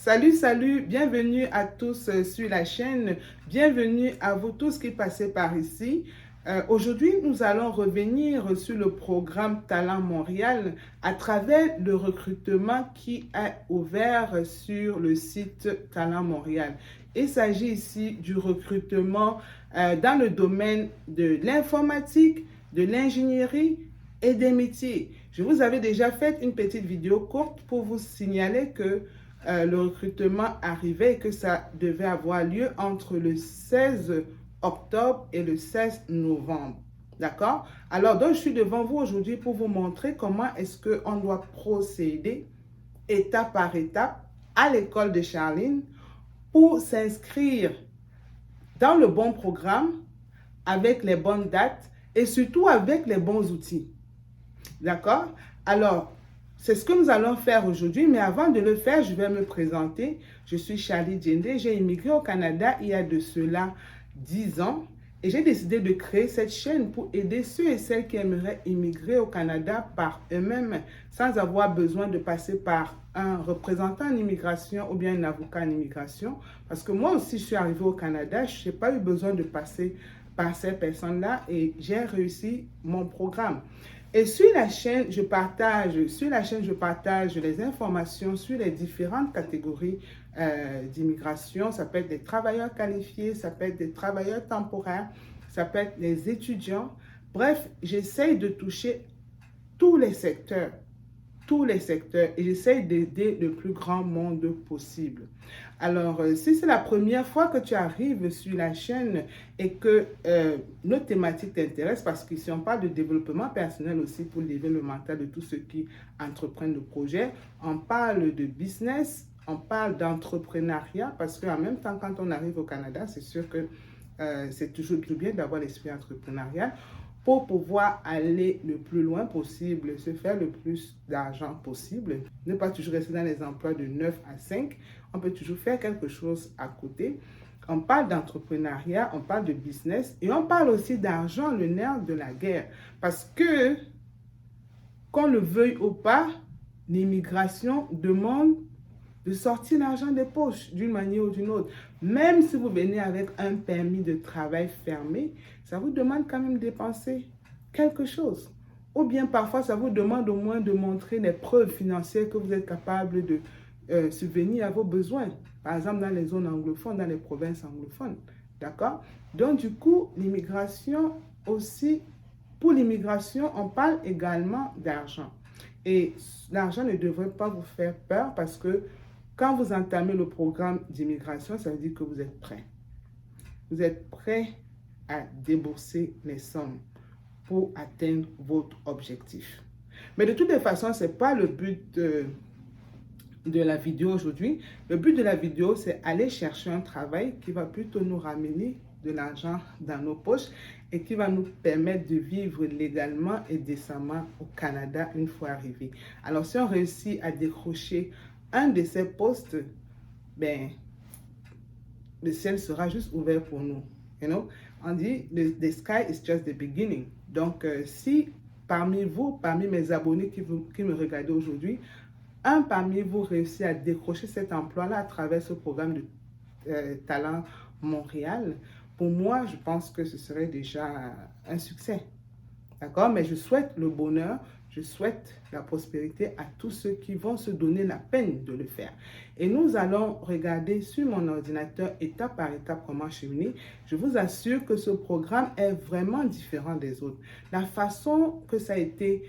Salut, bienvenue à tous sur la chaîne, bienvenue à vous tous qui passez par ici. Aujourd'hui, nous allons revenir sur le programme Talent Montréal à travers le recrutement qui est ouvert sur le site Talent Montréal. Il s'agit ici du recrutement dans le domaine de l'informatique, de l'ingénierie et des métiers. Je vous avais déjà fait une petite vidéo courte pour vous signaler que le recrutement arrivait et que ça devait avoir lieu entre le 16 octobre et le 16 novembre. D'accord? Alors, donc, je suis devant vous aujourd'hui pour vous montrer comment est-ce qu'on doit procéder étape par étape à l'école de Charline pour s'inscrire dans le bon programme avec les bonnes dates et surtout avec les bons outils. D'accord? Alors, c'est ce que nous allons faire aujourd'hui, mais avant de le faire, je vais me présenter. Je suis Charlie Djendé, j'ai immigré au Canada il y a de cela 10 ans et j'ai décidé de créer cette chaîne pour aider ceux et celles qui aimeraient immigrer au Canada par eux-mêmes sans avoir besoin de passer par un représentant en immigration ou bien un avocat en immigration. Parce que moi aussi, je suis arrivée au Canada, je n'ai pas eu besoin de passer par ces personnes-là et j'ai réussi mon programme. Et sur la chaîne, je partage les informations sur les différentes catégories d'immigration. Ça peut être des travailleurs qualifiés, ça peut être des travailleurs temporaires, ça peut être les étudiants. Bref, j'essaye de toucher tous les secteurs et j'essaye d'aider le plus grand monde possible. Alors, si c'est la première fois que tu arrives sur la chaîne et que nos thématiques t'intéressent, parce qu'ici on parle de développement personnel aussi pour lever le mental de tous ceux qui entreprennent le projet, on parle de business, on parle d'entrepreneuriat, parce qu'en même temps, quand on arrive au Canada, c'est sûr que c'est toujours bien d'avoir l'esprit entrepreneurial pour pouvoir aller le plus loin possible, se faire le plus d'argent possible, ne pas toujours rester dans les emplois de 9 à 5, on peut toujours faire quelque chose à côté. On parle d'entrepreneuriat, on parle de business et on parle aussi d'argent, le nerf de la guerre. Parce que, qu'on le veuille ou pas, l'immigration demande de sortir l'argent des poches d'une manière ou d'une autre. Même si vous venez avec un permis de travail fermé, ça vous demande quand même de dépenser quelque chose. Ou bien parfois, ça vous demande au moins de montrer les preuves financières que vous êtes capable de subvenir à vos besoins. Par exemple, dans les zones anglophones, dans les provinces anglophones. D'accord? Donc, du coup, l'immigration aussi, pour l'immigration, on parle également d'argent. Et l'argent ne devrait pas vous faire peur parce que quand vous entamez le programme d'immigration, ça veut dire que vous êtes prêt. Vous êtes prêt à débourser les sommes pour atteindre votre objectif. Mais de toutes les façons, ce n'est pas le but de la vidéo aujourd'hui. Le but de la vidéo, c'est aller chercher un travail qui va plutôt nous ramener de l'argent dans nos poches et qui va nous permettre de vivre légalement et décemment au Canada une fois arrivé. Alors, si on réussit à décrocher un de ces postes, ben, le ciel sera juste ouvert pour nous. You know? On dit, the sky is just the beginning. Donc, si parmi vous, parmi mes abonnés qui me regardent aujourd'hui, un parmi vous réussit à décrocher cet emploi-là à travers ce programme de Talent Montréal, pour moi, je pense que ce serait déjà un succès. D'accord? Mais je souhaite le bonheur, je souhaite la prospérité à tous ceux qui vont se donner la peine de le faire. Et nous allons regarder sur mon ordinateur étape par étape comment cheminer. Je vous assure que ce programme est vraiment différent des autres. La façon que ça a été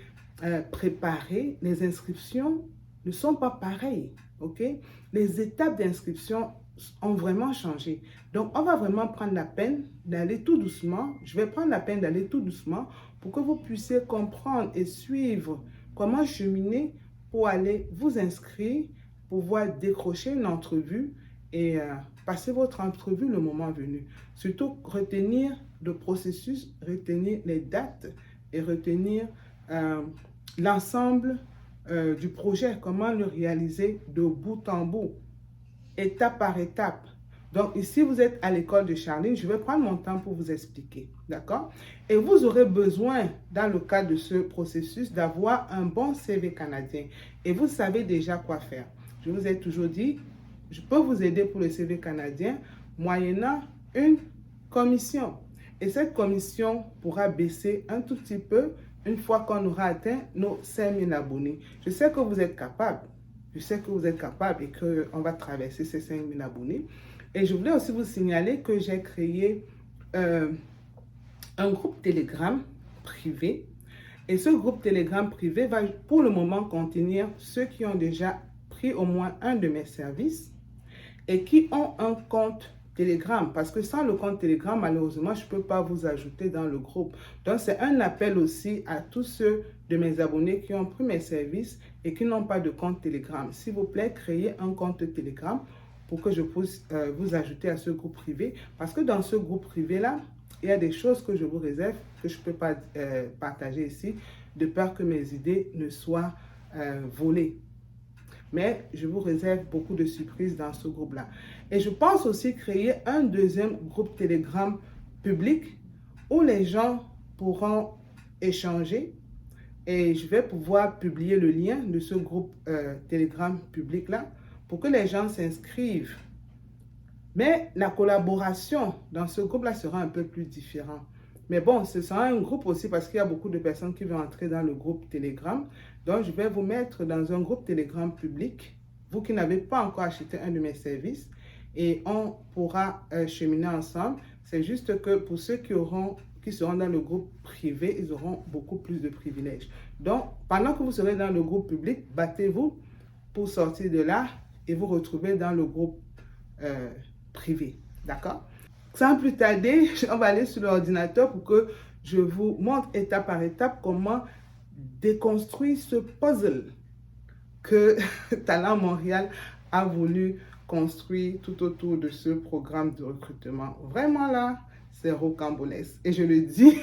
préparé, les inscriptions ne sont pas pareilles. Ok? Les étapes d'inscription ont vraiment changé. Donc, on va vraiment prendre la peine d'aller tout doucement. Je vais prendre la peine d'aller tout doucement pour que vous puissiez comprendre et suivre comment cheminer pour aller vous inscrire, pouvoir décrocher une entrevue et passer votre entrevue le moment venu. Surtout, retenir le processus, retenir les dates et retenir l'ensemble du projet, comment le réaliser de bout en bout, étape par étape. Donc ici, vous êtes à l'école de Charline. Je vais prendre mon temps pour vous expliquer. D'accord? Et vous aurez besoin, dans le cadre de ce processus, d'avoir un bon CV canadien. Et vous savez déjà quoi faire. Je vous ai toujours dit, je peux vous aider pour le CV canadien moyennant une commission. Et cette commission pourra baisser un tout petit peu une fois qu'on aura atteint nos 5000 abonnés. Je sais que vous êtes capable. Je sais que vous êtes capable et qu'on va traverser ces 5000 abonnés. Et je voulais aussi vous signaler que j'ai créé un groupe Telegram privé. Et ce groupe Telegram privé va pour le moment contenir ceux qui ont déjà pris au moins un de mes services et qui ont un compte Telegram. Parce que sans le compte Telegram, malheureusement, je ne peux pas vous ajouter dans le groupe. Donc, c'est un appel aussi à tous ceux de mes abonnés qui ont pris mes services et qui n'ont pas de compte Telegram. S'il vous plaît, créez un compte Telegram pour que je puisse vous ajouter à ce groupe privé. Parce que dans ce groupe privé-là, il y a des choses que je vous réserve, que je ne peux pas partager ici, de peur que mes idées ne soient volées. Mais je vous réserve beaucoup de surprises dans ce groupe-là. Et je pense aussi créer un deuxième groupe Telegram public où les gens pourront échanger. Et je vais pouvoir publier le lien de ce groupe Telegram public-là pour que les gens s'inscrivent. Mais la collaboration dans ce groupe-là sera un peu plus différente. Mais bon, ce sera un groupe aussi parce qu'il y a beaucoup de personnes qui vont entrer dans le groupe Telegram. Donc, je vais vous mettre dans un groupe Telegram public, vous qui n'avez pas encore acheté un de mes services, et on pourra cheminer ensemble. C'est juste que pour ceux qui seront dans le groupe privé, ils auront beaucoup plus de privilèges. Donc, pendant que vous serez dans le groupe public, battez-vous pour sortir de là et vous retrouver dans le groupe privé. D'accord? Sans plus tarder, on va aller sur l'ordinateur pour que je vous montre étape par étape comment déconstruire ce puzzle que Talent Montréal a voulu construire tout autour de ce programme de recrutement. Vraiment là, c'est rocambolesque. Et je le dis,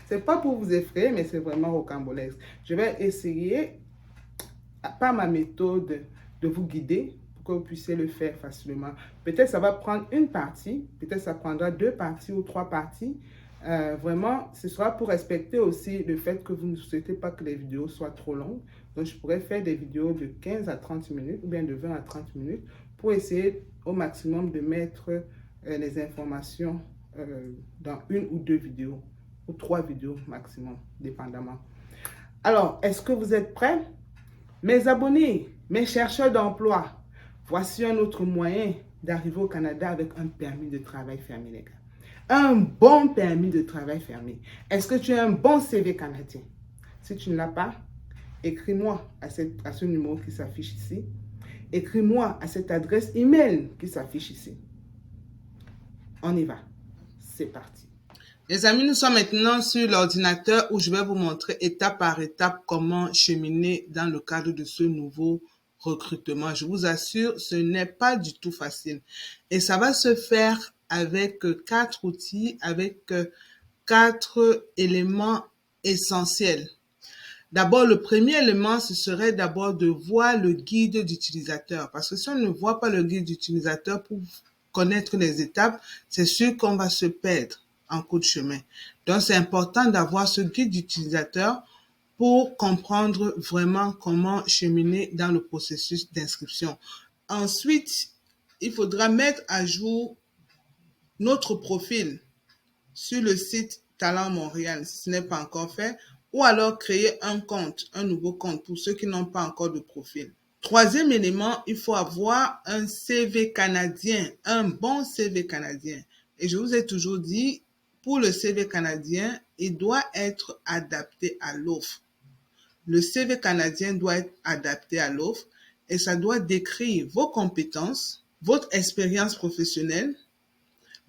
c'est pas pour vous effrayer, mais c'est vraiment rocambolesque. Je vais essayer, par ma méthode, de vous guider que vous puissiez le faire facilement. Peut-être ça va prendre une partie, peut-être ça prendra 2 parties ou 3 parties. Vraiment, ce sera pour respecter aussi le fait que vous ne souhaitez pas que les vidéos soient trop longues. Donc, je pourrais faire des vidéos de 15 à 30 minutes ou bien de 20 à 30 minutes pour essayer au maximum de mettre les informations dans 1 ou 2 vidéos ou 3 vidéos maximum, dépendamment. Alors, est-ce que vous êtes prêts? Mes abonnés, mes chercheurs d'emploi, voici un autre moyen d'arriver au Canada avec un permis de travail fermé, les gars. Un bon permis de travail fermé. Est-ce que tu as un bon CV canadien? Si tu ne l'as pas, écris-moi à ce numéro qui s'affiche ici. Écris-moi à cette adresse email qui s'affiche ici. On y va. C'est parti. Les amis, nous sommes maintenant sur l'ordinateur où je vais vous montrer étape par étape comment cheminer dans le cadre de ce nouveau recrutement. Je vous assure, ce n'est pas du tout facile. Et ça va se faire avec 4 outils, avec 4 éléments essentiels. D'abord, le premier élément, ce serait d'abord de voir le guide d'utilisateur. Parce que si on ne voit pas le guide d'utilisateur pour connaître les étapes, c'est sûr qu'on va se perdre en cours de chemin. Donc, c'est important d'avoir ce guide d'utilisateur pour comprendre vraiment comment cheminer dans le processus d'inscription. Ensuite, il faudra mettre à jour notre profil sur le site Talent Montréal, si ce n'est pas encore fait, ou alors créer un compte, un nouveau compte pour ceux qui n'ont pas encore de profil. Troisième élément, il faut avoir un CV canadien, un bon CV canadien. Et je vous ai toujours dit, pour le CV canadien, il doit être adapté à l'offre. Le CV canadien doit être adapté à l'offre et ça doit décrire vos compétences, votre expérience professionnelle,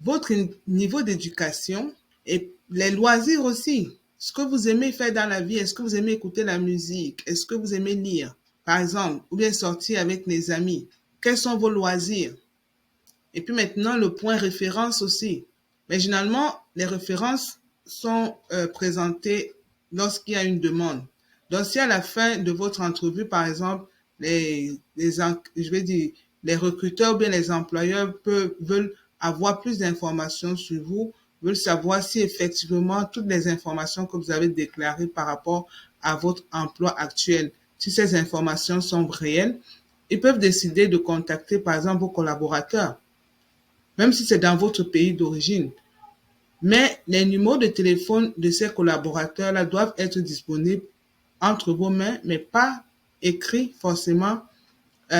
votre niveau d'éducation et les loisirs aussi. Ce que vous aimez faire dans la vie, est-ce que vous aimez écouter la musique? Est-ce que vous aimez lire, par exemple, ou bien sortir avec les amis? Quels sont vos loisirs? Et puis maintenant, le point référence aussi. Mais généralement, les références sont présentées lorsqu'il y a une demande. Donc, si à la fin de votre entrevue, par exemple, les recruteurs ou bien les employeurs veulent avoir plus d'informations sur vous, veulent savoir si effectivement toutes les informations que vous avez déclarées par rapport à votre emploi actuel, si ces informations sont réelles, ils peuvent décider de contacter, par exemple, vos collaborateurs, même si c'est dans votre pays d'origine. Mais les numéros de téléphone de ces collaborateurs-là doivent être disponibles entre vos mains, mais pas écrits forcément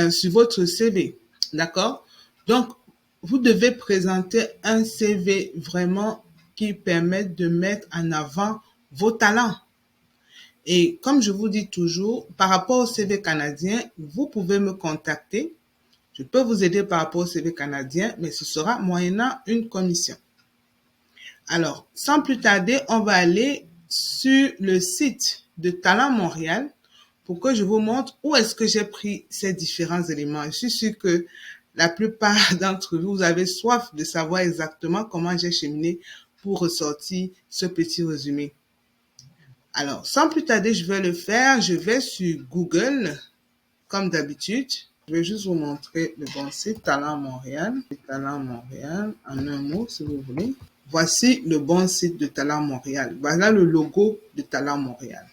sur votre CV. D'accord? Donc, vous devez présenter un CV vraiment qui permette de mettre en avant vos talents. Et comme je vous dis toujours, par rapport au CV canadien, vous pouvez me contacter. Je peux vous aider par rapport au CV canadien, mais ce sera moyennant une commission. Alors, sans plus tarder, on va aller sur le site de Talent Montréal pour que je vous montre où est-ce que j'ai pris ces différents éléments. Je suis sûre que la plupart d'entre vous, vous avez soif de savoir exactement comment j'ai cheminé pour ressortir ce petit résumé. Alors, sans plus tarder, je vais le faire. Je vais sur Google, comme d'habitude. Je vais juste vous montrer le bon site, Talent Montréal. Talent Montréal, en un mot, si vous voulez. Voici le bon site de Talent Montréal. Voilà le logo de Talent Montréal.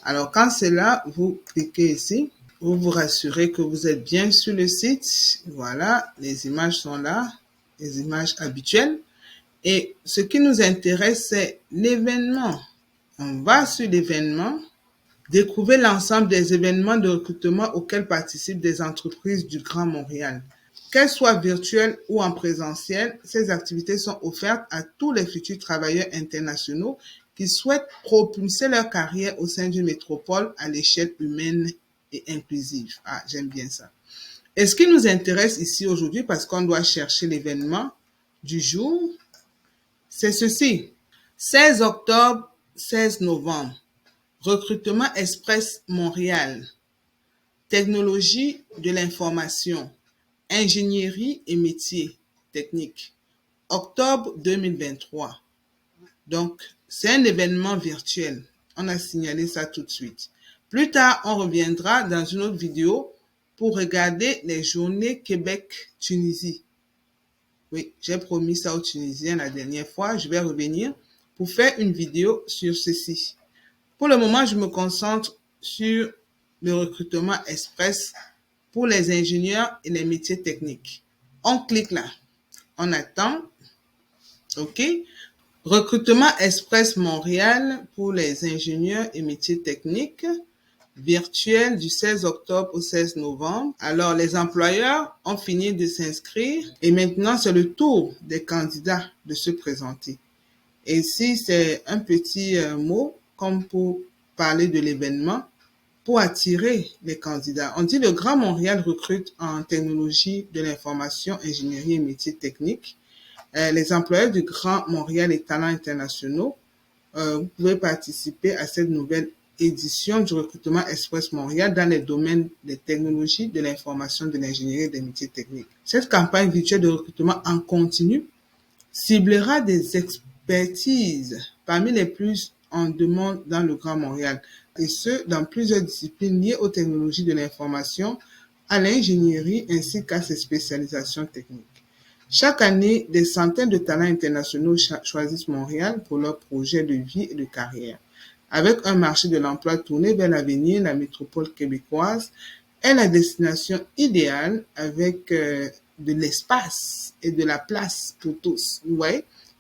Alors, quand c'est là, vous cliquez ici. Vous vous rassurez que vous êtes bien sur le site. Voilà, les images sont là, les images habituelles. Et ce qui nous intéresse, c'est l'événement. On va sur l'événement. Découvrez l'ensemble des événements de recrutement auxquels participent des entreprises du Grand Montréal. Qu'elles soient virtuelles ou en présentiel, ces activités sont offertes à tous les futurs travailleurs internationaux qui souhaitent propulser leur carrière au sein d'une métropole à l'échelle humaine et inclusive. Ah, j'aime bien ça. Et ce qui nous intéresse ici aujourd'hui, parce qu'on doit chercher l'événement du jour, c'est ceci. 16 octobre, 16 novembre. Recrutement Express Montréal. Technologie de l'information. Ingénierie et métiers techniques. Octobre 2023. Donc, c'est un événement virtuel. On a signalé ça tout de suite. Plus tard, on reviendra dans une autre vidéo pour regarder les journées Québec-Tunisie. Oui, j'ai promis ça aux Tunisiens la dernière fois. Je vais revenir pour faire une vidéo sur ceci. Pour le moment, je me concentre sur le recrutement express pour les ingénieurs et les métiers techniques. On clique là. On attend. OK. Recrutement express Montréal pour les ingénieurs et métiers techniques. Virtuel du 16 octobre au 16 novembre. Alors, les employeurs ont fini de s'inscrire et maintenant, c'est le tour des candidats de se présenter. Et ici, c'est un petit mot comme pour parler de l'événement pour attirer les candidats. On dit le Grand Montréal recrute en technologie de l'information, ingénierie et métiers techniques. Les employeurs du Grand Montréal et talents internationaux, vous pouvez participer à cette nouvelle édition du recrutement Express Montréal dans les domaines des technologies, de l'information, de l'ingénierie et des métiers techniques. Cette campagne virtuelle de recrutement en continu ciblera des expertises parmi les plus en demande dans le Grand Montréal, et ce, dans plusieurs disciplines liées aux technologies de l'information, à l'ingénierie ainsi qu'à ses spécialisations techniques. Chaque année, des centaines de talents internationaux choisissent Montréal pour leurs projets de vie et de carrière. Avec un marché de l'emploi tourné vers l'avenir, la métropole québécoise est la destination idéale avec de l'espace et de la place pour tous. Vous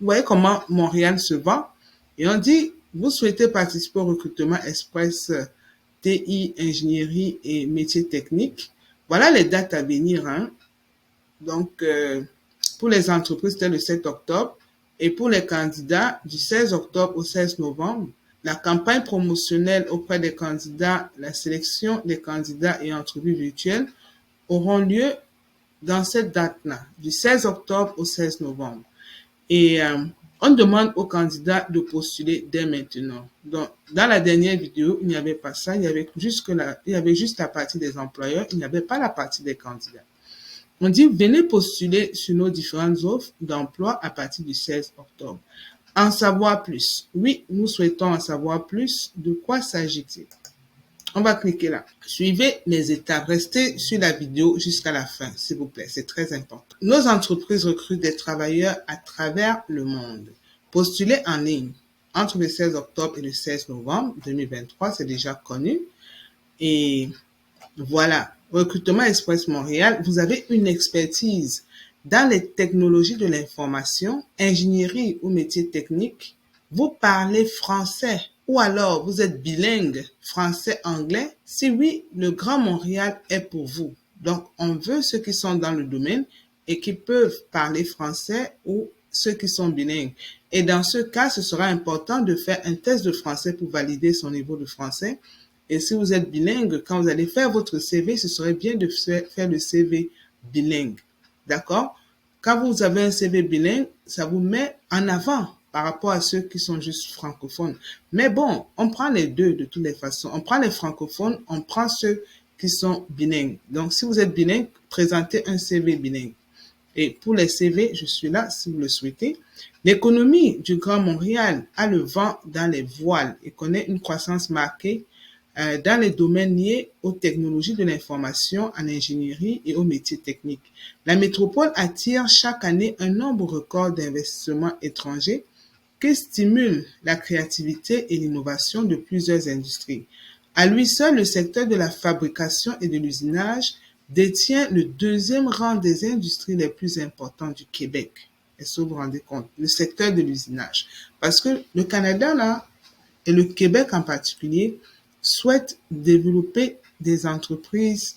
voyez comment Montréal se vend? Et on dit, vous souhaitez participer au recrutement Express TI, ingénierie et métiers techniques. Voilà les dates à venir. Donc, pour les entreprises, c'était le 7 octobre. Et pour les candidats, du 16 octobre au 16 novembre, la campagne promotionnelle auprès des candidats, la sélection des candidats et entrevues virtuelles auront lieu dans cette date-là, du 16 octobre au 16 novembre. Et on demande aux candidats de postuler dès maintenant. Donc, dans la dernière vidéo, il n'y avait pas ça. Il y avait juste la partie des employeurs. Il n'y avait pas la partie des candidats. On dit, venez postuler sur nos différentes offres d'emploi à partir du 16 octobre. En savoir plus. Oui, nous souhaitons en savoir plus. De quoi s'agit-il? On va cliquer là. Suivez les étapes. Restez sur la vidéo jusqu'à la fin, s'il vous plaît. C'est très important. Nos entreprises recrutent des travailleurs à travers le monde. Postulez en ligne entre le 16 octobre et le 16 novembre 2023. C'est déjà connu. Et voilà. Recrutement Express Montréal, vous avez une expertise dans les technologies de l'information, ingénierie ou métiers techniques. Vous parlez français ou alors vous êtes bilingue français-anglais. Si oui, le Grand Montréal est pour vous. Donc, on veut ceux qui sont dans le domaine et qui peuvent parler français ou ceux qui sont bilingues. Et dans ce cas, ce sera important de faire un test de français pour valider son niveau de français. Et si vous êtes bilingue, quand vous allez faire votre CV, ce serait bien de faire le CV bilingue. D'accord? Quand vous avez un CV bilingue, ça vous met en avant par rapport à ceux qui sont juste francophones. Mais bon, on prend les deux de toutes les façons. On prend les francophones, on prend ceux qui sont bilingues. Donc, si vous êtes bilingue, présentez un CV bilingue. Et pour les CV, je suis là si vous le souhaitez. L'économie du Grand Montréal a le vent dans les voiles et connaît une croissance marquée dans les domaines liés aux technologies de l'information, en ingénierie et aux métiers techniques. La métropole attire chaque année un nombre record d'investissements étrangers qui stimulent la créativité et l'innovation de plusieurs industries. À lui seul, le secteur de la fabrication et de l'usinage détient le deuxième rang des industries les plus importantes du Québec. Est-ce que vous vous rendez compte? Le secteur de l'usinage. Parce que le Canada, là, et le Québec en particulier, souhaitent développer des entreprises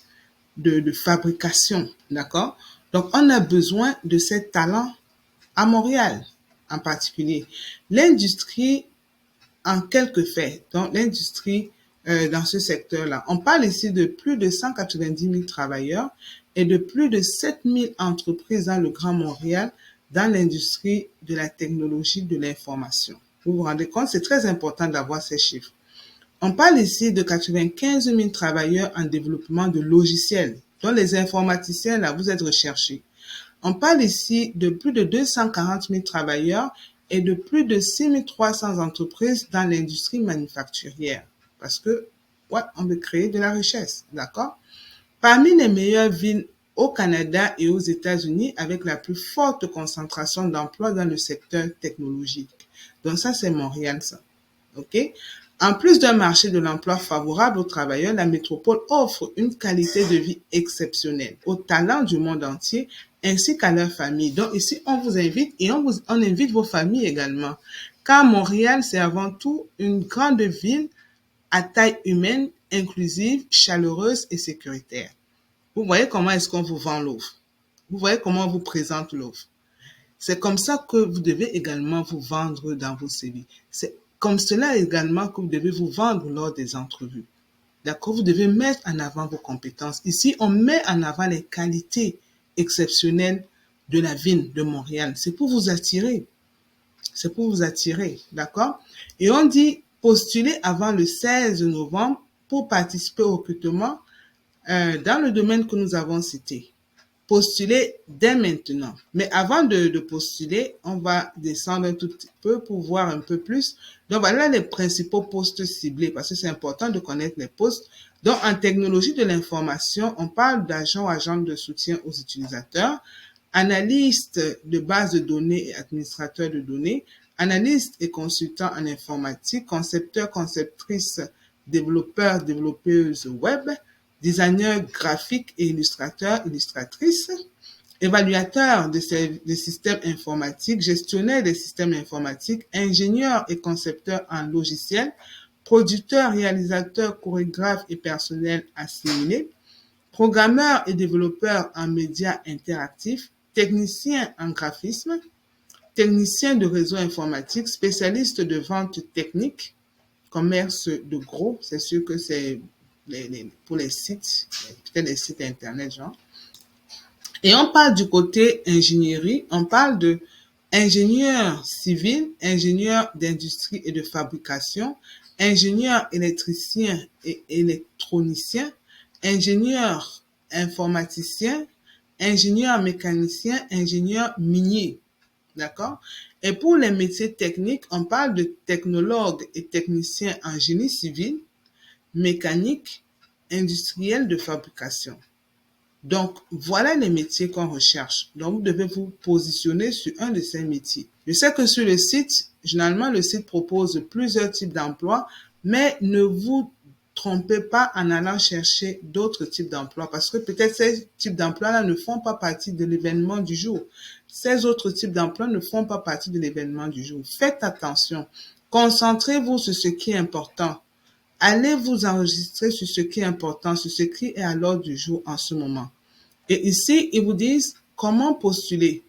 de fabrication, d'accord? Donc, on a besoin de ces talents à Montréal en particulier. L'industrie en quelques faits, donc l'industrie dans ce secteur-là. On parle ici de plus de 190 000 travailleurs et de plus de 7 000 entreprises dans le Grand Montréal dans l'industrie de la technologie de l'information. Vous vous rendez compte, c'est très important d'avoir ces chiffres. On parle ici de 95 000 travailleurs en développement de logiciels, dont les informaticiens, là, vous êtes recherchés. On parle ici de plus de 240 000 travailleurs et de plus de 6 300 entreprises dans l'industrie manufacturière. Parce que, ouais, on veut créer de la richesse, d'accord? Parmi les meilleures villes au Canada et aux États-Unis avec la plus forte concentration d'emplois dans le secteur technologique. Donc ça, c'est Montréal, ça. OK? En plus d'un marché de l'emploi favorable aux travailleurs, la métropole offre une qualité de vie exceptionnelle aux talents du monde entier ainsi qu'à leurs familles. Donc ici, on vous invite et on invite vos familles également. Car Montréal, c'est avant tout une grande ville à taille humaine, inclusive, chaleureuse et sécuritaire. Vous voyez comment est-ce qu'on vous vend l'offre. Vous voyez comment on vous présente l'offre. C'est comme ça que vous devez également vous vendre dans vos CV. C'est comme cela également que vous devez vous vendre lors des entrevues. D'accord? Vous devez mettre en avant vos compétences. Ici, on met en avant les qualités exceptionnelles de la ville de Montréal. C'est pour vous attirer. C'est pour vous attirer. D'accord? Et on dit postuler avant le 16 novembre pour participer au recrutement dans le domaine que nous avons cité. Postuler dès maintenant. Mais avant de postuler, on va descendre un tout petit peu pour voir un peu plus. Donc, voilà les principaux postes ciblés parce que c'est important de connaître les postes. Donc, en technologie de l'information, on parle d'agent ou agent de soutien aux utilisateurs, analyste de base de données et administrateur de données, analyste et consultant en informatique, concepteur, conceptrice, développeur, développeuse web, designer graphique et illustrateur, illustratrice, évaluateur des systèmes informatiques, gestionnaire des systèmes informatiques, ingénieur et concepteur en logiciel, producteur, réalisateur, chorégraphe et personnel assimilé, programmeur et développeur en médias interactifs, technicien en graphisme, technicien de réseau informatique, spécialiste de vente technique, commerce de gros, c'est sûr que c'est pour les sites, peut-être les sites internet, genre. Et on parle du côté ingénierie, on parle de ingénieur civil, ingénieur d'industrie et de fabrication, ingénieur électricien et électronicien, ingénieur informaticien, ingénieur mécanicien, ingénieur minier. D'accord? Et pour les métiers techniques, on parle de technologue et technicien en génie civil, mécanique, industriel de fabrication. Donc, voilà les métiers qu'on recherche. Donc, vous devez vous positionner sur un de ces métiers. Je sais que sur le site, généralement, le site propose plusieurs types d'emplois, mais ne vous trompez pas en allant chercher d'autres types d'emplois parce que peut-être ces types d'emplois-là ne font pas partie de l'événement du jour. Ces autres types d'emplois ne font pas partie de l'événement du jour. Faites attention. Concentrez-vous sur ce qui est important. Allez vous enregistrer sur ce qui est important, sur ce qui est à l'ordre du jour en ce moment. Et ici, ils vous disent comment postuler.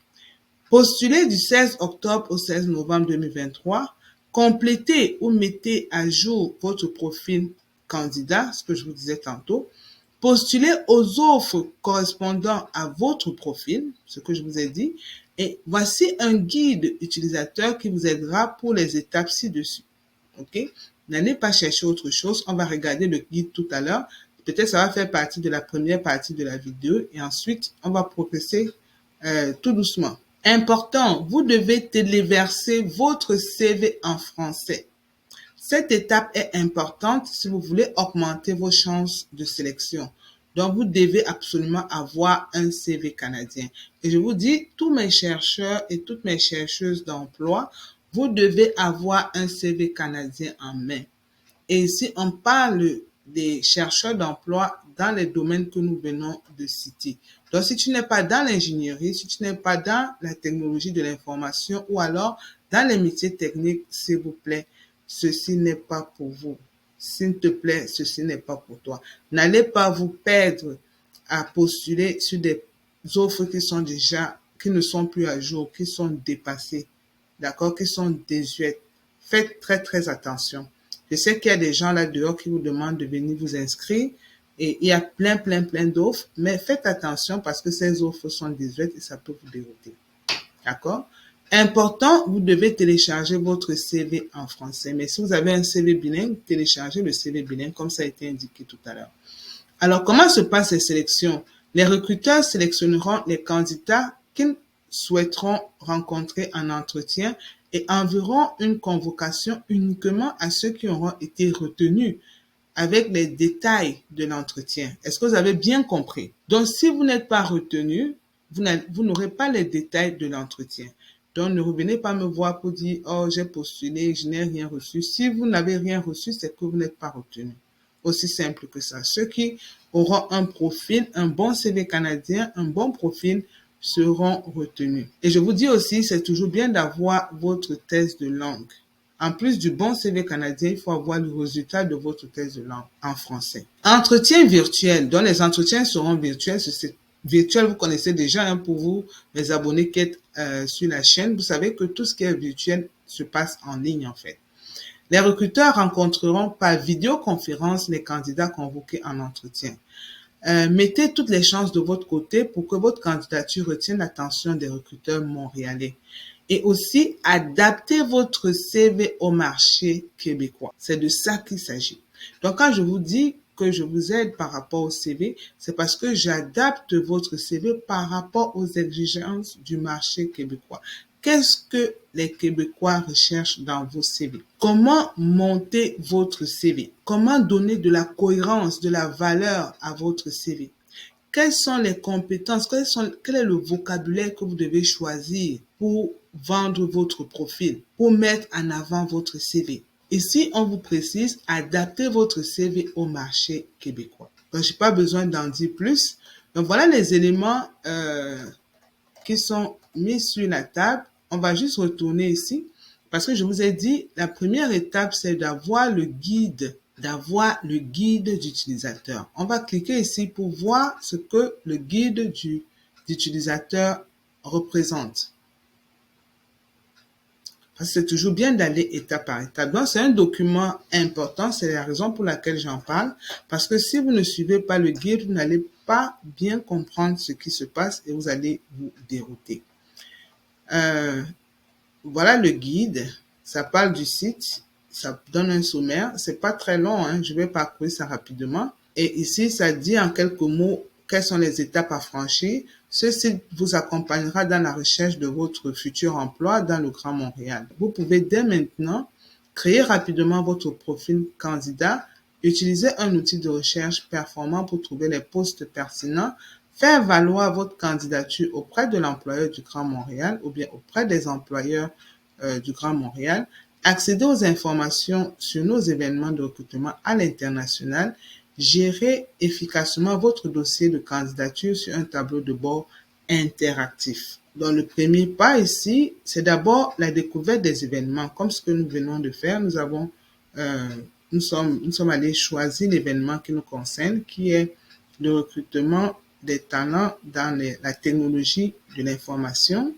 Postulez du 16 octobre au 16 novembre 2023. Complétez ou mettez à jour votre profil candidat, ce que je vous disais tantôt. Postulez aux offres correspondant à votre profil, ce que je vous ai dit. Et voici un guide utilisateur qui vous aidera pour les étapes ci-dessus. OK? N'allez pas chercher autre chose. On va regarder le guide tout à l'heure. Peut-être ça va faire partie de la première partie de la vidéo et ensuite, on va progresser tout doucement. Important, vous devez téléverser votre CV en français. Cette étape est importante si vous voulez augmenter vos chances de sélection. Donc, vous devez absolument avoir un CV canadien. Et je vous dis, tous mes chercheurs et toutes mes chercheuses d'emploi, vous devez avoir un CV canadien en main. Et ici, on parle des chercheurs d'emploi dans les domaines que nous venons de citer. Donc, si tu n'es pas dans l'ingénierie, si tu n'es pas dans la technologie de l'information ou alors dans les métiers techniques, s'il vous plaît, ceci n'est pas pour vous. S'il te plaît, ceci n'est pas pour toi. N'allez pas vous perdre à postuler sur des offres qui ne sont plus à jour, qui sont dépassées, d'accord, qui sont désuètes. Faites très, très attention. Je sais qu'il y a des gens là dehors qui vous demandent de venir vous inscrire et il y a plein d'offres, mais faites attention parce que ces offres sont désuètes et ça peut vous dérouter. D'accord? Important, vous devez télécharger votre CV en français. Mais si vous avez un CV bilingue, téléchargez le CV bilingue comme ça a été indiqué tout à l'heure. Alors, comment se passent les sélections? Les recruteurs sélectionneront les candidats qu'ils souhaiteront rencontrer en entretien et enverront une convocation uniquement à ceux qui auront été retenus avec les détails de l'entretien. Est-ce que vous avez bien compris? Donc, si vous n'êtes pas retenu, vous n'aurez pas les détails de l'entretien. Donc, ne revenez pas me voir pour dire « Oh, j'ai postulé, je n'ai rien reçu ». Si vous n'avez rien reçu, c'est que vous n'êtes pas retenu. Aussi simple que ça. Ceux qui auront un profil, un bon CV canadien, un bon profil, seront retenus. Et je vous dis aussi, c'est toujours bien d'avoir votre test de langue. En plus du bon CV canadien, il faut avoir le résultat de votre test de langue en français. Entretien virtuel. Donc, les entretiens seront virtuels. Virtuel, vous connaissez déjà, hein, pour vous, les abonnés qui êtes sur la chaîne. Vous savez que tout ce qui est virtuel se passe en ligne, en fait. Les recruteurs rencontreront par vidéoconférence les candidats convoqués en entretien. Mettez toutes les chances de votre côté pour que votre candidature retienne l'attention des recruteurs montréalais. Et aussi, adaptez votre CV au marché québécois. C'est de ça qu'il s'agit. Donc, quand je vous dis que je vous aide par rapport au CV, c'est parce que j'adapte votre CV par rapport aux exigences du marché québécois. Qu'est-ce que les Québécois recherchent dans vos CV? Comment monter votre CV? Comment donner de la cohérence, de la valeur à votre CV? Quelles sont les compétences? Quel est le vocabulaire que vous devez choisir pour vendre votre profil, pour mettre en avant votre CV? Ici, on vous précise, adaptez votre CV au marché québécois. Donc, je n'ai pas besoin d'en dire plus. Donc, voilà les éléments qui sont mis sur la table. On va juste retourner ici parce que je vous ai dit, la première étape, c'est d'avoir le guide d'utilisateur. On va cliquer ici pour voir ce que le guide d'utilisateur représente. Parce que c'est toujours bien d'aller étape par étape. Donc, c'est un document important. C'est la raison pour laquelle j'en parle. Parce que si vous ne suivez pas le guide, vous n'allez pas bien comprendre ce qui se passe et vous allez vous dérouter. Voilà le guide. Ça parle du site. Ça donne un sommaire. C'est pas très long, hein. Je vais parcourir ça rapidement. Et ici, ça dit en quelques mots quelles sont les étapes à franchir. Ce site vous accompagnera dans la recherche de votre futur emploi dans le Grand Montréal. Vous pouvez dès maintenant créer rapidement votre profil candidat, utiliser un outil de recherche performant pour trouver les postes pertinents, faire valoir votre candidature auprès de l'employeur du Grand Montréal ou bien auprès des employeurs du Grand Montréal, accéder aux informations sur nos événements de recrutement à l'international, gérer efficacement votre dossier de candidature sur un tableau de bord interactif. Donc, le premier pas ici, c'est d'abord la découverte des événements. Comme ce que nous venons de faire, nous sommes allés choisir l'événement qui nous concerne, qui est le recrutement des talents dans la technologie de l'information,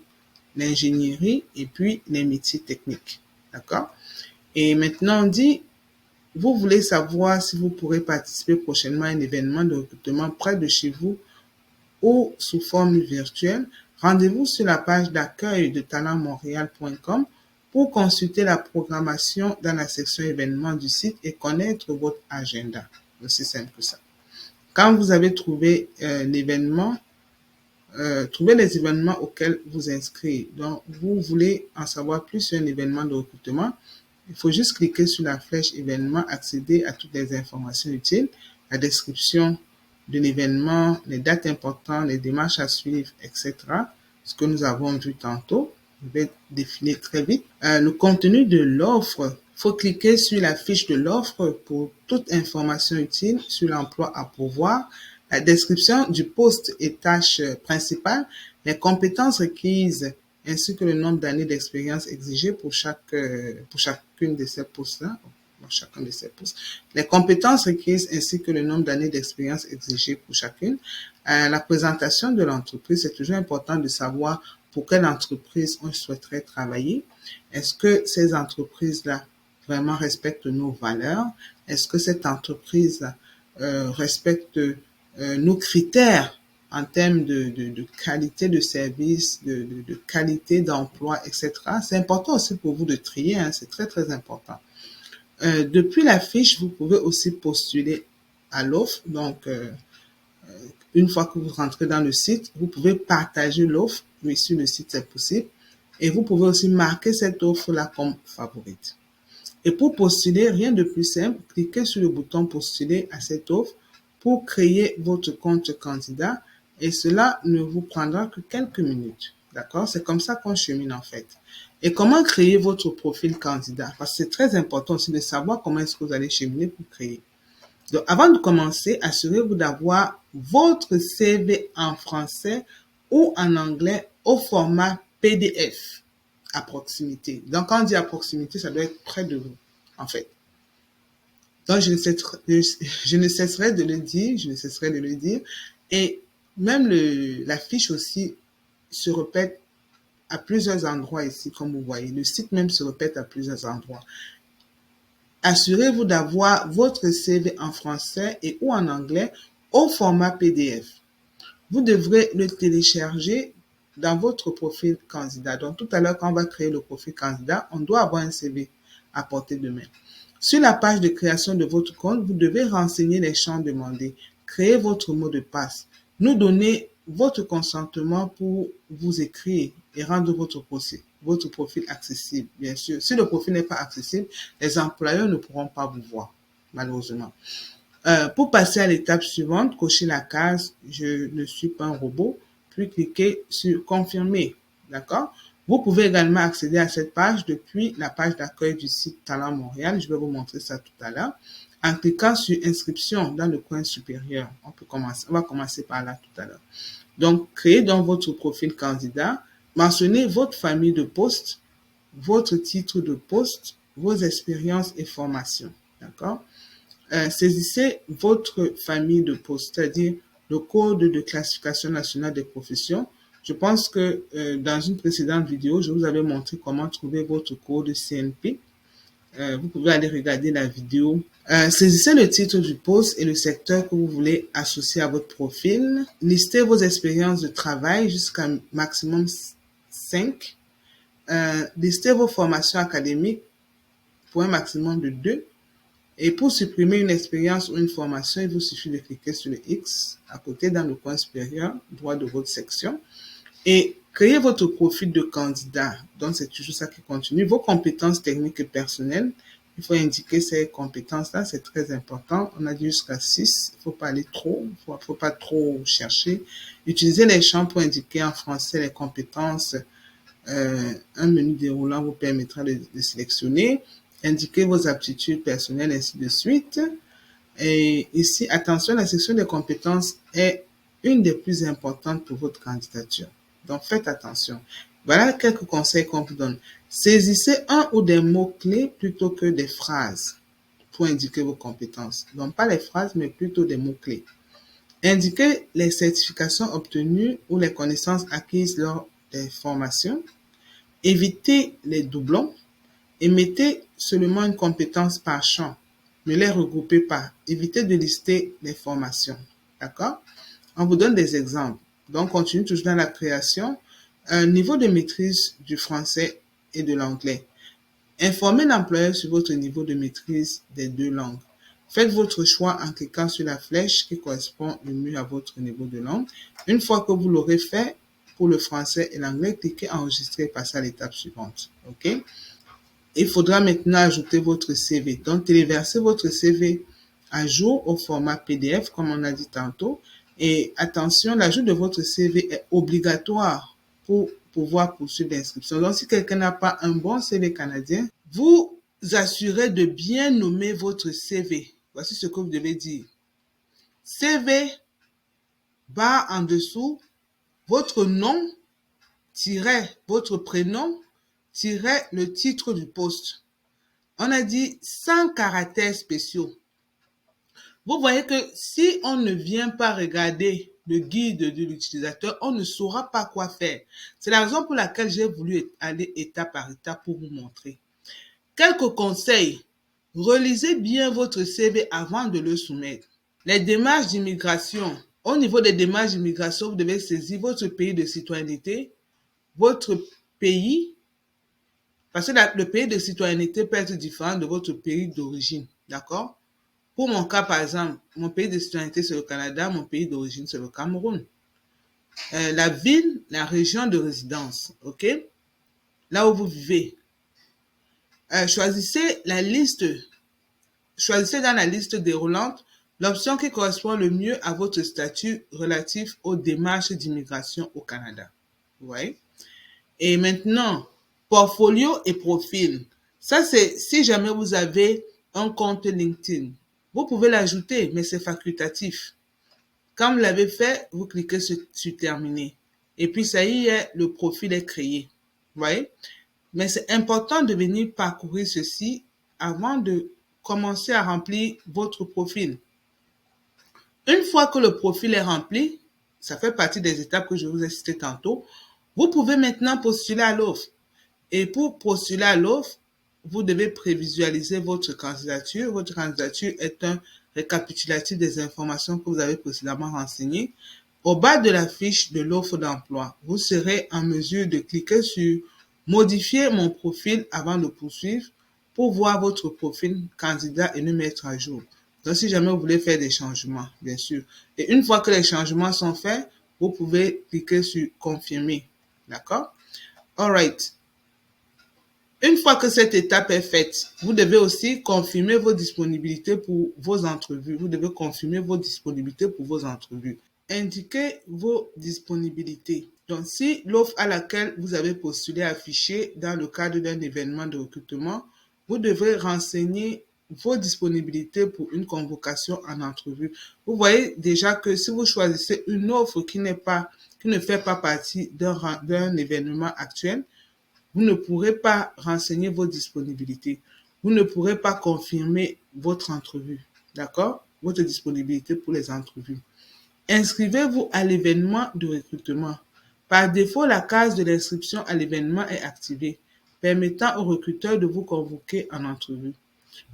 l'ingénierie et puis les métiers techniques. D'accord? Et maintenant, on dit, vous voulez savoir si vous pourrez participer prochainement à un événement de recrutement près de chez vous ou sous forme virtuelle. Rendez-vous sur la page d'accueil de talentmontréal.com pour consulter la programmation dans la section événements du site et connaître votre agenda. Aussi simple que ça. Quand vous avez trouvé trouvez les événements auxquels vous inscrivez. Donc, vous voulez en savoir plus sur un événement de recrutement, il faut juste cliquer sur la flèche événement, accéder à toutes les informations utiles, la description de l'événement, les dates importantes, les démarches à suivre, etc. Ce que nous avons vu tantôt. Je vais défiler très vite. Le contenu de l'offre, il faut cliquer sur la fiche de l'offre pour toute information utile sur l'emploi à pourvoir, la description du poste et tâches principales, les compétences requises ainsi que le nombre d'années d'expérience exigées pour chacune de ces postes-là, chacun de ces postes, les compétences requises ainsi que le nombre d'années d'expérience exigées pour chacune, la présentation de l'entreprise. C'est toujours important de savoir pour quelle entreprise on souhaiterait travailler. Est-ce que ces entreprises-là vraiment respectent nos valeurs? Est-ce que cette entreprise respecte nos critères en termes de qualité de service, de qualité d'emploi, etc. C'est important aussi pour vous de trier, hein, c'est très, très important. Depuis la fiche, vous pouvez aussi postuler à l'offre. Donc, une fois que vous rentrez dans le site, vous pouvez partager l'offre. Oui, sur le site, c'est possible. Et vous pouvez aussi marquer cette offre-là comme favorite. Et pour postuler, rien de plus simple, cliquez sur le bouton postuler à cette offre pour créer votre compte candidat et cela ne vous prendra que quelques minutes. D'accord? C'est comme ça qu'on chemine en fait. Et comment créer votre profil candidat? Parce que c'est très important aussi de savoir comment est-ce que vous allez cheminer pour créer. Donc, avant de commencer, assurez-vous d'avoir votre CV en français ou en anglais au format PDF à proximité. Donc, quand on dit à proximité, ça doit être près de vous, en fait. Donc, je ne cesserai de le dire. Et même la fiche aussi se répète à plusieurs endroits ici, comme vous voyez. Le site même se répète à plusieurs endroits. Assurez-vous d'avoir votre CV en français et ou en anglais au format PDF. Vous devrez le télécharger dans votre profil candidat. Donc, tout à l'heure, quand on va créer le profil candidat, on doit avoir un CV à portée de main. Sur la page de création de votre compte, vous devez renseigner les champs demandés, créer votre mot de passe, nous donner votre consentement pour vous écrire et rendre votre profil accessible, bien sûr. Si le profil n'est pas accessible, les employeurs ne pourront pas vous voir, malheureusement. Pour passer à l'étape suivante, cochez la case « Je ne suis pas un robot », puis cliquez sur « Confirmer ». D'accord? Vous pouvez également accéder à cette page depuis la page d'accueil du site Talent Montréal. Je vais vous montrer ça tout à l'heure. En cliquant sur « Inscription » dans le coin supérieur, on va commencer par là tout à l'heure. Donc, créez donc votre profil candidat. Mentionnez votre famille de poste, votre titre de poste, vos expériences et formations. D'accord? Saisissez votre famille de poste, c'est-à-dire le code de classification nationale des professions. Je pense que dans une précédente vidéo, je vous avais montré comment trouver votre code CNP. Vous pouvez aller regarder la vidéo. Saisissez le titre du poste et le secteur que vous voulez associer à votre profil. Listez vos expériences de travail jusqu'à maximum 5. Listez vos formations académiques pour un maximum de 2. Et pour supprimer une expérience ou une formation, il vous suffit de cliquer sur le X à côté dans le coin supérieur droit de votre section et créer votre profil de candidat. Donc, c'est toujours ça qui continue. Vos compétences techniques et personnelles, il faut indiquer ces compétences-là, c'est très important. On a dit jusqu'à 6, il ne faut pas aller trop, il ne faut pas trop chercher. Utilisez les champs pour indiquer en français les compétences un menu déroulant vous permettra de sélectionner, indiquer vos aptitudes personnelles, ainsi de suite. Et ici, attention, la section des compétences est une des plus importantes pour votre candidature. Donc, faites attention. Voilà quelques conseils qu'on vous donne. Saisissez un ou des mots-clés plutôt que des phrases pour indiquer vos compétences. Donc, pas les phrases, mais plutôt des mots-clés. Indiquez les certifications obtenues ou les connaissances acquises lors des formations. Évitez les doublons et mettez seulement une compétence par champ. Ne les regroupez pas. Évitez de lister les formations. D'accord? On vous donne des exemples. Donc, continue toujours dans la création. Un niveau de maîtrise du français et de l'anglais. Informez l'employeur sur votre niveau de maîtrise des deux langues. Faites votre choix en cliquant sur la flèche qui correspond le mieux à votre niveau de langue. Une fois que vous l'aurez fait pour le français et l'anglais, cliquez enregistrer et passez à l'étape suivante. OK? Il faudra maintenant ajouter votre CV. Donc, téléversez votre CV à jour au format PDF, comme on a dit tantôt. Et attention, l'ajout de votre CV est obligatoire pour pouvoir poursuivre l'inscription. Donc, si quelqu'un n'a pas un bon CV canadien, vous assurez de bien nommer votre CV. Voici ce que vous devez dire. CV, barre en dessous, votre nom, votre prénom, le titre du poste. On a dit 100 caractères spéciaux. Vous voyez que si on ne vient pas regarder le guide de l'utilisateur, on ne saura pas quoi faire. C'est la raison pour laquelle j'ai voulu aller étape par étape pour vous montrer. Quelques conseils. Relisez bien votre CV avant de le soumettre. Les démarches d'immigration. Au niveau des démarches d'immigration, vous devez saisir votre pays de citoyenneté, votre pays, parce que le pays de citoyenneté peut être différent de votre pays d'origine, d'accord? Pour mon cas, par exemple, mon pays de citoyenneté, c'est le Canada, mon pays d'origine, c'est le Cameroun. La ville, la région de résidence, ok? Là où vous vivez. Choisissez dans la liste déroulante l'option qui correspond le mieux à votre statut relatif aux démarches d'immigration au Canada. Vous voyez? Et maintenant, portfolio et profil. Ça, c'est si jamais vous avez un compte LinkedIn. Vous pouvez l'ajouter, mais c'est facultatif. Quand vous l'avez fait, vous cliquez sur terminer. Et puis, ça y est, le profil est créé. Vous voyez? Mais c'est important de venir parcourir ceci avant de commencer à remplir votre profil. Une fois que le profil est rempli, ça fait partie des étapes que je vous ai citées tantôt, vous pouvez maintenant postuler à l'offre. Et pour postuler à l'offre, vous devez prévisualiser votre candidature. Votre candidature est un récapitulatif des informations que vous avez précédemment renseignées. Au bas de la fiche de l'offre d'emploi, vous serez en mesure de cliquer sur « Modifier mon profil avant de poursuivre » pour voir votre profil candidat et le mettre à jour. Donc, si jamais vous voulez faire des changements, bien sûr. Et une fois que les changements sont faits, vous pouvez cliquer sur « Confirmer ». D'accord? All right. Une fois que cette étape est faite, vous devez aussi confirmer vos disponibilités pour vos entrevues. Vous devez confirmer vos disponibilités pour vos entrevues. Indiquez vos disponibilités. Donc, si l'offre à laquelle vous avez postulé est affichée dans le cadre d'un événement de recrutement, vous devrez renseigner vos disponibilités pour une convocation en entrevue. Vous voyez déjà que si vous choisissez une offre qui ne fait pas partie d'un événement actuel, vous ne pourrez pas renseigner vos disponibilités. Vous ne pourrez pas confirmer votre entrevue. D'accord? Votre disponibilité pour les entrevues. Inscrivez-vous à l'événement de recrutement. Par défaut, la case de l'inscription à l'événement est activée, permettant au recruteur de vous convoquer en entrevue.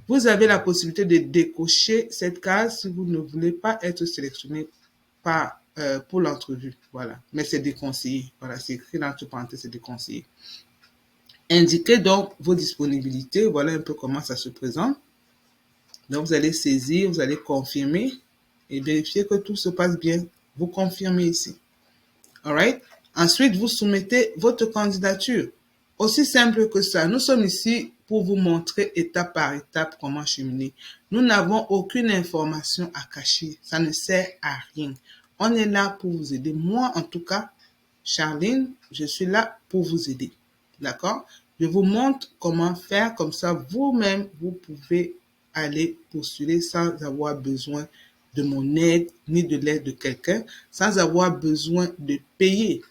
Vous avez la possibilité de décocher cette case si vous ne voulez pas être sélectionné pour l'entrevue. Voilà. Mais c'est déconseillé. Voilà, c'est écrit dans entre parenthèses, c'est déconseillé. Indiquez donc vos disponibilités. Voilà un peu comment ça se présente. Donc, vous allez saisir, vous allez confirmer et vérifier que tout se passe bien. Vous confirmez ici. Alright? Ensuite, vous soumettez votre candidature. Aussi simple que ça. Nous sommes ici pour vous montrer étape par étape comment cheminer. Nous n'avons aucune information à cacher. Ça ne sert à rien. On est là pour vous aider. Moi, en tout cas, Charline, je suis là pour vous aider. D'accord? Je vous montre comment faire, comme ça vous-même, vous pouvez aller postuler sans avoir besoin de mon aide ni de l'aide de quelqu'un, sans avoir besoin de payer.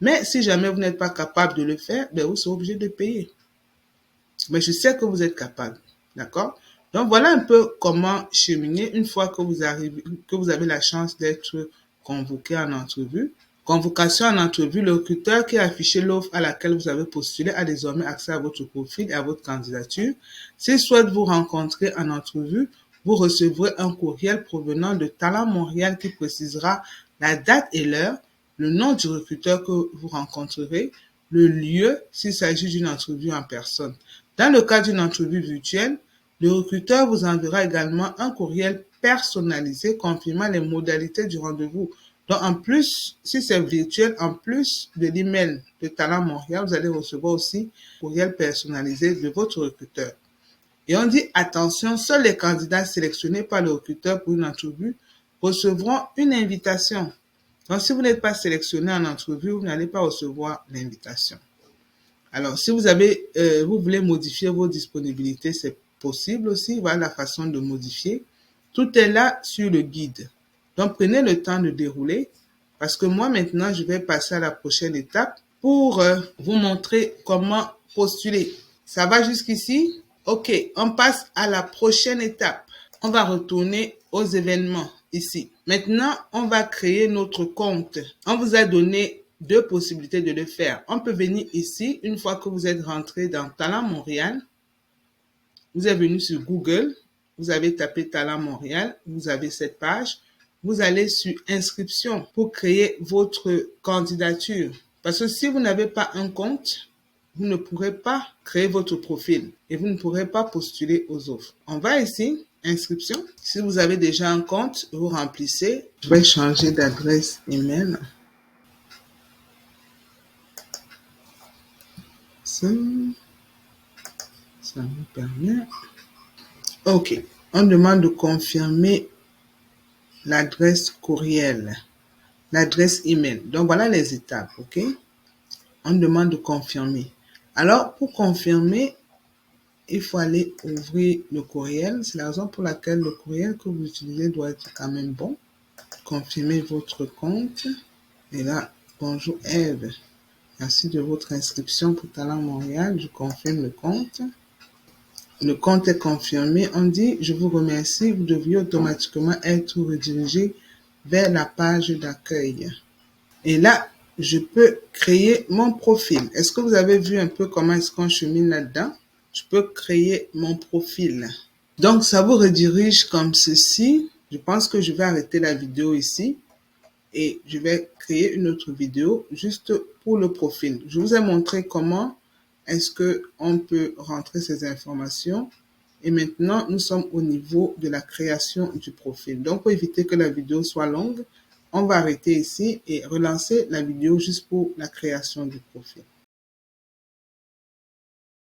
Mais si jamais vous n'êtes pas capable de le faire, ben vous serez obligé de payer. Mais je sais que vous êtes capable. D'accord? Donc voilà un peu comment cheminer une fois que vous arrivez, que vous avez la chance d'être convoqué en entrevue. Convocation en entrevue, le recruteur qui a affiché l'offre à laquelle vous avez postulé a désormais accès à votre profil et à votre candidature. S'il souhaite vous rencontrer en entrevue, vous recevrez un courriel provenant de Talent Montréal qui précisera la date et l'heure, le nom du recruteur que vous rencontrerez, le lieu s'il s'agit d'une entrevue en personne. Dans le cas d'une entrevue virtuelle, le recruteur vous enverra également un courriel personnalisé confirmant les modalités du rendez-vous. Donc, en plus, si c'est virtuel, en plus de l'email de Talent Montréal, vous allez recevoir aussi un courriel personnalisé de votre recruteur. Et on dit, attention, seuls les candidats sélectionnés par le recruteur pour une entrevue recevront une invitation. Donc, si vous n'êtes pas sélectionné en entrevue, vous n'allez pas recevoir l'invitation. Alors, si vous voulez modifier vos disponibilités, c'est possible aussi. Voilà la façon de modifier. Tout est là sur le guide. Donc, prenez le temps de dérouler parce que moi, maintenant, je vais passer à la prochaine étape pour vous montrer comment postuler. Ça va jusqu'ici? OK, on passe à la prochaine étape. On va retourner aux événements ici. Maintenant, on va créer notre compte. On vous a donné deux possibilités de le faire. On peut venir ici, une fois que vous êtes rentré dans Talent Montréal. Vous êtes venu sur Google, vous avez tapé Talent Montréal, vous avez cette page. Vous allez sur Inscription pour créer votre candidature. Parce que si vous n'avez pas un compte, vous ne pourrez pas créer votre profil et vous ne pourrez pas postuler aux offres. On va ici, Inscription. Si vous avez déjà un compte, vous remplissez. Je vais changer d'adresse email. Ça me permet. OK. On demande de confirmer l'adresse courriel, l'adresse email. Donc, voilà les étapes. OK? On demande de confirmer. Alors, pour confirmer, il faut aller ouvrir le courriel. C'est la raison pour laquelle le courriel que vous utilisez doit être quand même bon. Confirmez votre compte. Et là, bonjour Eve. Merci de votre inscription pour Talent Montréal. Je confirme le compte. Le compte est confirmé. On dit, je vous remercie. Vous devriez automatiquement être redirigé vers la page d'accueil. Et là, je peux créer mon profil. Est-ce que vous avez vu un peu comment est-ce qu'on chemine là-dedans? Je peux créer mon profil. Donc, ça vous redirige comme ceci. Je pense que je vais arrêter la vidéo ici et je vais créer une autre vidéo juste pour le profil. Je vous ai montré comment est-ce qu'on peut rentrer ces informations. Et maintenant, nous sommes au niveau de la création du profil. Donc, pour éviter que la vidéo soit longue, on va arrêter ici et relancer la vidéo juste pour la création du profil.